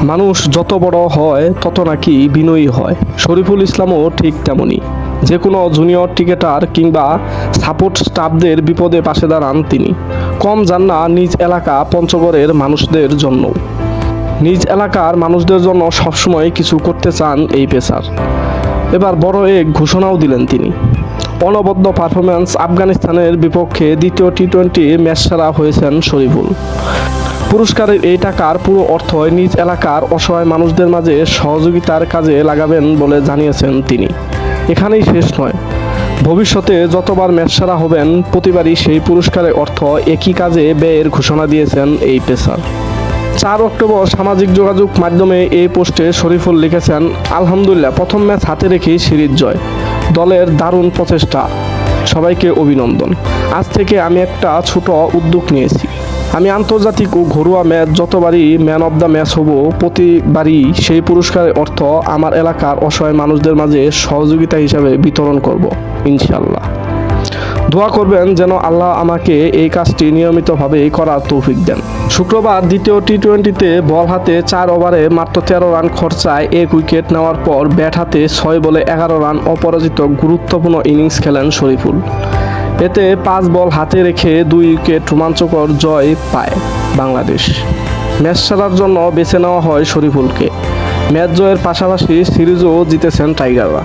মানুষ যত বড় হয় তত নাকি বিনয়ী হয়। শরীফুল ইসলামও ঠিক তেমনই। যে কোনো জুনিয়র ক্রিকেটার কিংবা সাপোর্ট স্টাফদের বিপদে পাশে দাঁড়ান তিনি। কম যান না নিজ এলাকা পঞ্চগড়ের মানুষদের জন্য। নিজ এলাকার মানুষদের জন্য সবসময় কিছু করতে চান এই পেসার। এবার বড় এক ঘোষণাও দিলেন তিনি। অনবদ্য পারফরম্যান্স আফগানিস্তানের বিপক্ষে দ্বিতীয় টি-20 ম্যাচ সেরা হয়েছেন শরীফুল। পুরস্কারের এই টাকার পুরো অর্থই নিজ এলাকার অসহায় মানুষদের মাঝে সহযোগিতার কাজে লাগাবেন বলে জানিয়েছেন তিনি। এখানেই শেষ নয়, ভবিষ্যতে যতবার ম্যাচ সেরা হবেন প্রতিবারই সেই পুরস্কারের অর্থ একই কাজে ব্যয়ের ঘোষণা দিয়েছেন এই পেসার। 4 অক্টোবর সামাজিক যোগাযোগ মাধ্যমে এই পোস্টে শরীফুল লিখেছেন, আলহামদুলিল্লাহ, প্রথম ম্যাচ হাতে রেখেই সিরিজ জয়। দলের দারুণ প্রচেষ্টা, সবাইকে অভিনন্দন। আজ থেকে আমি একটা ছোট উদ্যোগ নিয়েছি। আমি আন্তর্জাতিক ও ঘরোয়া ম্যাচ যতবারই ম্যান অব দ্য ম্যাচ হব, প্রতিবারই সেই পুরস্কারের অর্থ আমার এলাকার অসহায় মানুষদের মাঝে সহযোগিতা হিসাবে বিতরণ করব, ইনশাআল্লাহ। দোয়া করবেন যেন আল্লাহ আমাকে এই কাজটি নিয়মিতভাবে করার তৌফিক দেন। শুক্রবার দ্বিতীয় টি-20তে বল হাতে 4 ওভারে মাত্র 13 রান খরচায় 1 উইকেট নেওয়ার পর ব্যাট হাতে 6 বলে 11 রান অপরাজিত গুরুত্বপূর্ণ ইনিংস খেলেন শরীফুল। এতে 5 বল হাতে রেখে 2 উইকেট রোমাঞ্চকর জয় পায় বাংলাদেশ। ম্যাচ সেরার জন্য বেছে নেওয়া হয় শরীফুলকে। ম্যাচ জয়ের পাশাপাশি সিরিজও জিতেছেন টাইগাররা।